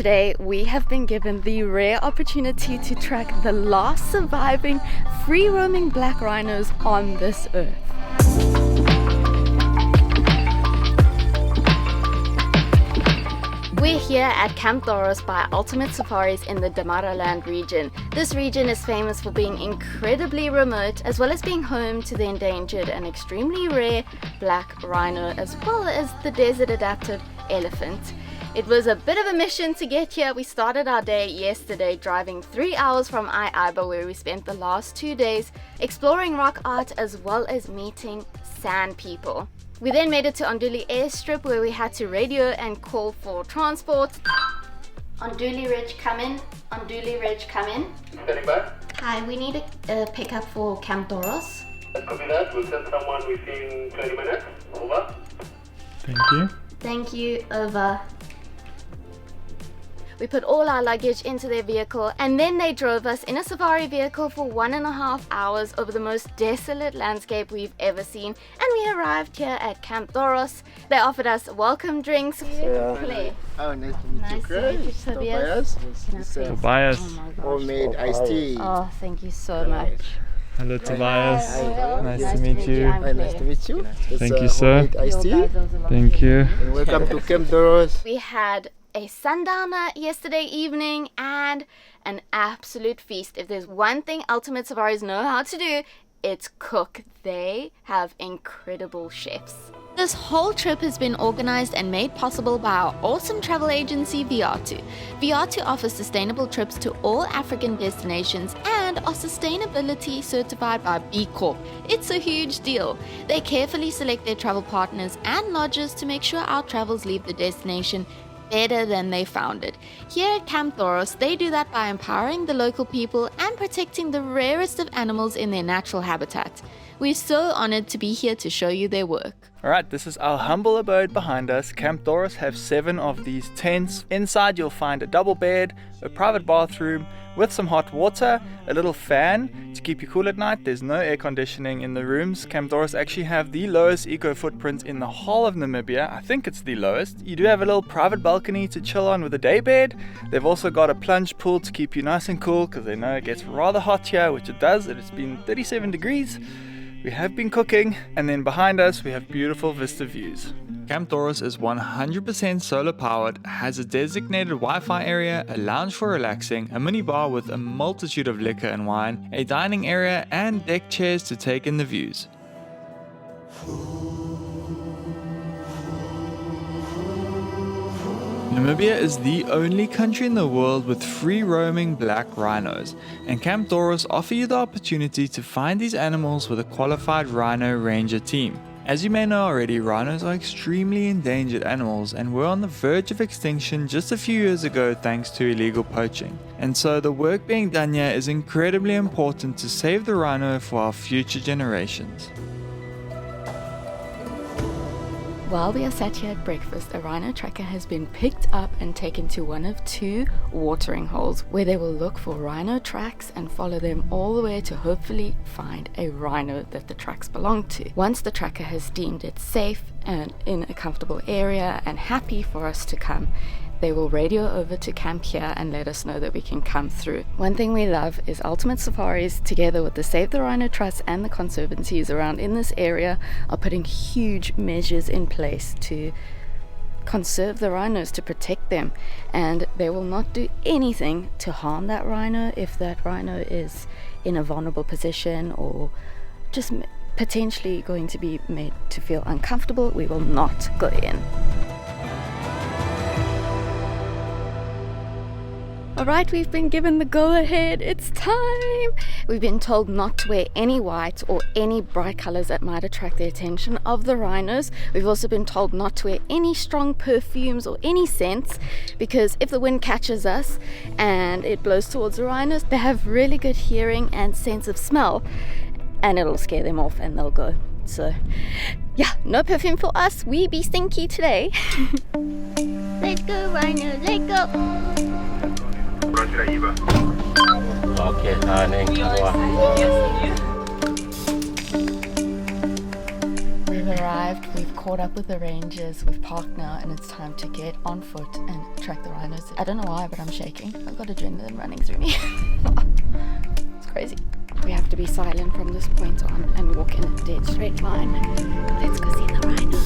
Today we have been given the rare opportunity to track the last surviving free-roaming black rhinos on this earth. We're here at Camp Doros by Ultimate Safaris in the Damaraland region. This region is famous for being incredibly remote, as well as being home to the endangered and extremely rare black rhino, as well as the desert-adapted elephant. It was a bit of a mission to get here. We started our day yesterday driving 3 hours from Aiba, where we spent the last 2 days exploring rock art as well as meeting sand people. We then made it to Onduli airstrip, where we had to radio and call for transport. Onduli Ridge, come in. Onduli Ridge, come in. Standing by. Hi, we need a pickup for Camp Doros. Copy that. We'll send someone within 20 minutes. Over. Thank you. Thank you, over. We put all our luggage into their vehicle, and then they drove us in a safari vehicle for 1.5 hours over the most desolate landscape we've ever seen, and we arrived here at Camp Doros. They offered us welcome drinks. Play. Oh, nice to meet you. Nice to meet you, Tobias. Tobias. Homemade iced tea. Oh, thank you so much. Hello, Tobias. Hi. Nice to meet you. Hi, nice to meet you. Thank you, sir. Homemade iced tea. Thank you. And welcome to Camp Doros. We had a sundowner yesterday evening and an absolute feast. If there's one thing Ultimate Safaris know how to do, it's cook. They have incredible chefs. This whole trip has been organized and made possible by our awesome travel agency Viatu. Viatu offers sustainable trips to all African destinations and are sustainability certified by B Corp. It's a huge deal. They carefully select their travel partners and lodges to make sure our travels leave the destination better than they found it. Here at Camp Doros, they do that by empowering the local people and protecting the rarest of animals in their natural habitat. We're so honored to be here to show you their work. Alright, this is our humble abode behind us. Camp Doros have 7 of these tents. Inside you'll find a double bed, a private bathroom with some hot water, a little fan to keep you cool at night. There's no air conditioning in the rooms. Camp Doros actually have the lowest eco footprint in the whole of Namibia. I think it's the lowest. You do have a little private balcony to chill on with a day bed. They've also got a plunge pool to keep you nice and cool, because they know it gets rather hot here, which it does. It's been 37 degrees. We have been cooking, and then behind us we have beautiful vista views. Camp Doros is 100% solar powered, has a designated Wi-Fi area, a lounge for relaxing, a mini bar with a multitude of liquor and wine, a dining area, and deck chairs to take in the views. Namibia is the only country in the world with free-roaming black rhinos, and Camp Doros offer you the opportunity to find these animals with a qualified rhino ranger team. As you may know already, rhinos are extremely endangered animals and were on the verge of extinction just a few years ago thanks to illegal poaching. And so the work being done here is incredibly important to save the rhino for our future generations. While we are sat here at breakfast, a rhino tracker has been picked up and taken to one of 2 watering holes, where they will look for rhino tracks and follow them all the way to hopefully find a rhino that the tracks belong to. Once the tracker has deemed it safe and in a comfortable area and happy for us to come, they will radio over to camp here and let us know that we can come through. One thing we love is Ultimate Safaris, together with the Save the Rhino Trust and the conservancies around in this area, are putting huge measures in place to conserve the rhinos, to protect them, and they will not do anything to harm that rhino if that rhino is in a vulnerable position or just potentially going to be made to feel uncomfortable. We will not go in. Alright, we've been given the go-ahead. It's time! We've been told not to wear any white or any bright colors that might attract the attention of the rhinos. We've also been told not to wear any strong perfumes or any scents, because if the wind catches us and it blows towards the rhinos, they have really good hearing and sense of smell, and it'll scare them off and they'll go. So yeah, no perfume for us. We be stinky today. Let's go, rhino, let's go! Okay, honey. We will arrived, we've caught up with the rangers, we've parked now, and it's time to get on foot and track the rhinos. I don't know why, but I'm shaking. I've got adrenaline running through me. It's crazy. We have to be silent from this point on and walk in a dead straight line. Let's go see the rhino.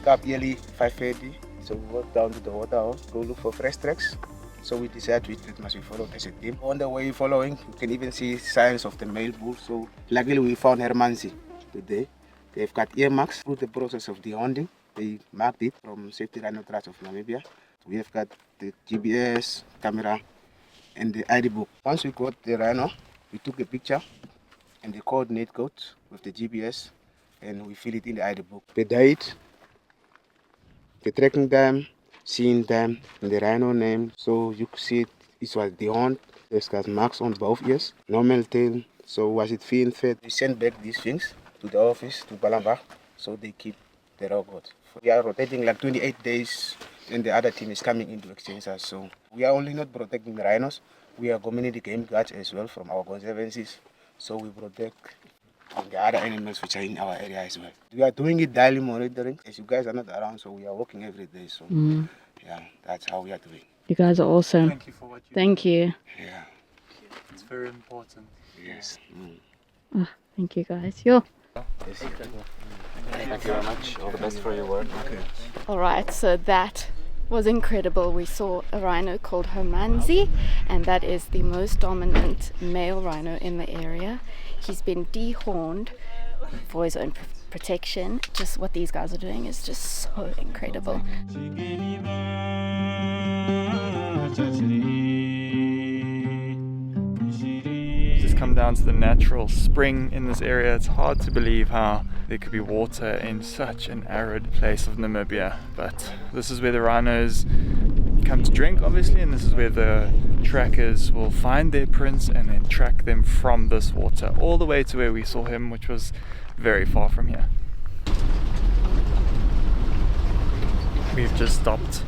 Up early 5:30, so we walk down to the waterhouse, go look for fresh tracks. So we decided which route must we follow as a team. On the way following, you can even see signs of the male bull. So luckily we found Hermansi today. They've got earmarks through the process of de-hounding. They marked it from Safety Rhino Trust of Namibia. We have got the GPS, camera, and the ID book. Once we got the rhino, we took a picture and the coordinate code with the GPS, and we fill it in the ID book. The date, the tracking time, seeing time, and the rhino name. So you could see it was de-hound. There's got marks on both ears, normal tail. So was it fed? We sent back these things to the office, to Balamba, so they keep the record. We are rotating like 28 days, and the other team is coming in to exchange us. So we are only not protecting the rhinos, we are community game guards as well from our conservancies. So we protect the other animals which are in our area as well. We are doing it daily monitoring, as you guys are not around, so we are working every day. So yeah, that's how we are doing. You guys are awesome. Thank you for what you do. Thank you. Yeah. It's very important. Yes. Oh, thank you guys. Yo. Yes. Thank you very much. All the best for your work. Okay. Alright, so that was incredible. We saw a rhino called Hermansi, and that is the most dominant male rhino in the area. He's been dehorned for his own protection. Just what these guys are doing is just so incredible. Just come down to the natural spring in this area. It's hard to believe how there could be water in such an arid place of Namibia, but this is where the rhinos come to drink, obviously, and this is where the trackers will find their prints and then track them from this water all the way to where we saw him, which was very far from here. We've just stopped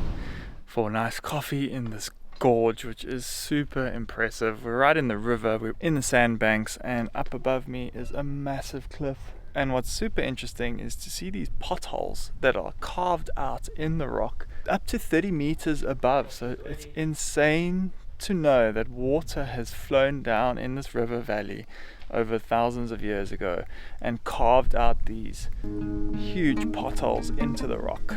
for a nice coffee in this gorge, which is super impressive. We're right in the river, we're in the sandbanks, and up above me is a massive cliff. And what's super interesting is to see these potholes that are carved out in the rock up to 30 meters above. So it's insane to know that water has flown down in this river valley over thousands of years ago and carved out these huge potholes into the rock.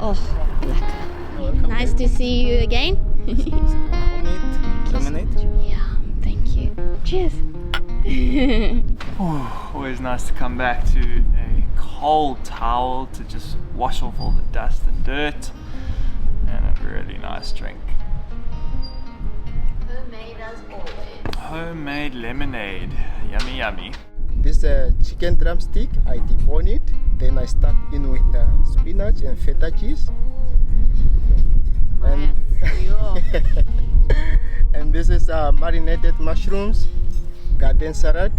Oh, nice to see you again. Lemonade. Yeah, thank you. Cheers. Always nice to come back to a cold towel to just wash off all the dust and dirt, and a really nice drink. Homemade as always. Homemade lemonade, yummy yummy. This chicken drumstick, I debone it, then I stuck in with spinach and feta cheese. And this is marinated mushrooms, garden salad,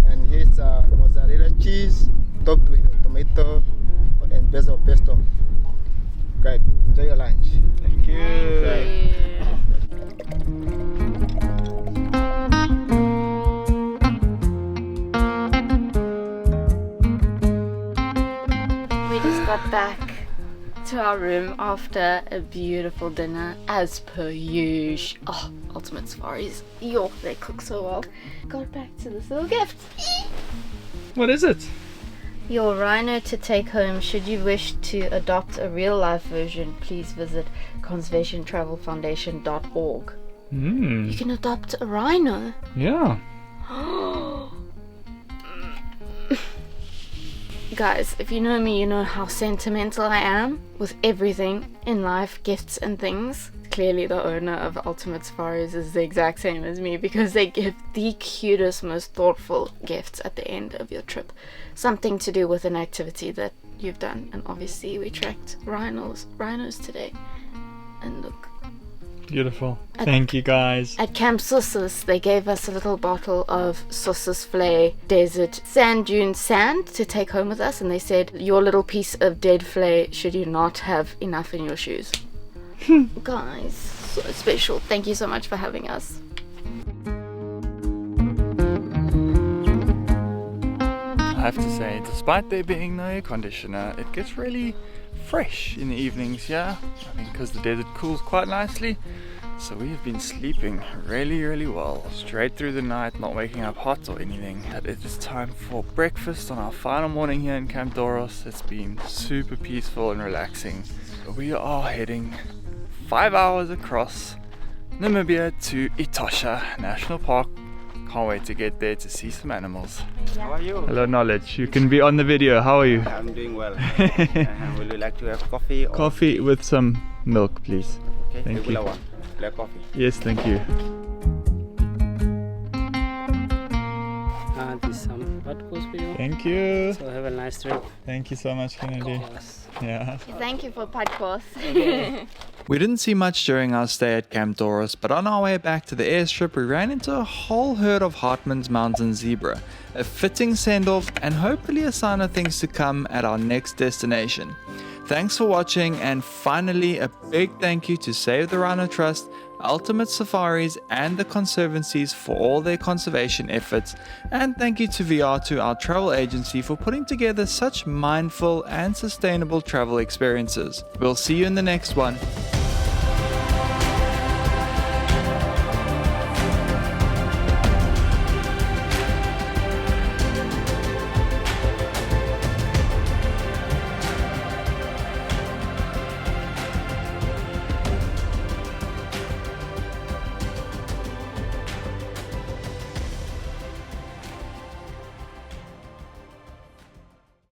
and here's mozzarella cheese topped with tomato and basil pesto. Great, enjoy your lunch. Thank you. We just got back to our room after a beautiful dinner, as per usual. Oh, Ultimate Safaris. Yo, they cook so well. Got back to this little gift. What is it? Your rhino to take home. Should you wish to adopt a real life version, please visit conservationtravelfoundation.org. Mm. You can adopt a rhino. Yeah. Guys, if you know me, you know how sentimental I am with everything in life, gifts and things. Clearly the owner of Ultimate Safaris is the exact same as me, because they give the cutest, most thoughtful gifts at the end of your trip. Something to do with an activity that you've done. And obviously we tracked rhinos today. And look. Beautiful. Thank you guys. At Camp Sussus, they gave us a little bottle of Sussus Flay desert sand dune sand to take home with us, and they said, your little piece of dead flay should you not have enough in your shoes. Guys, so special. Thank you so much for having us. I have to say, despite there being no air conditioner, it gets really fresh in the evenings, yeah? I mean, because the desert cools quite nicely. So we have been sleeping really well, straight through the night, not waking up hot or anything. But it is time for breakfast on our final morning here in Camp Doros. It's been super peaceful and relaxing. We are heading 5 hours across Namibia to Etosha National Park. Can't wait to get there to see some animals. How are you? Hello Knowledge, you can be on the video. How are you? I'm doing well. Would you like to have coffee? Or Coffee with some milk, please. Okay, Thank regular you. one. Black coffee. Yes, thank you. This is some hot course for you. Thank you. So have a nice trip. Thank you so much, Kennedy. Yeah. Thank you for podcast. We didn't see much during our stay at Camp Doros, but on our way back to the airstrip, we ran into a whole herd of Hartmann's mountain zebra, a fitting send-off and hopefully a sign of things to come at our next destination. Thanks for watching, and finally a big thank you to Save the Rhino Trust, Ultimate Safaris and the Conservancies for all their conservation efforts, and thank you to VR2, our travel agency, for putting together such mindful and sustainable travel experiences. We'll see you in the next one.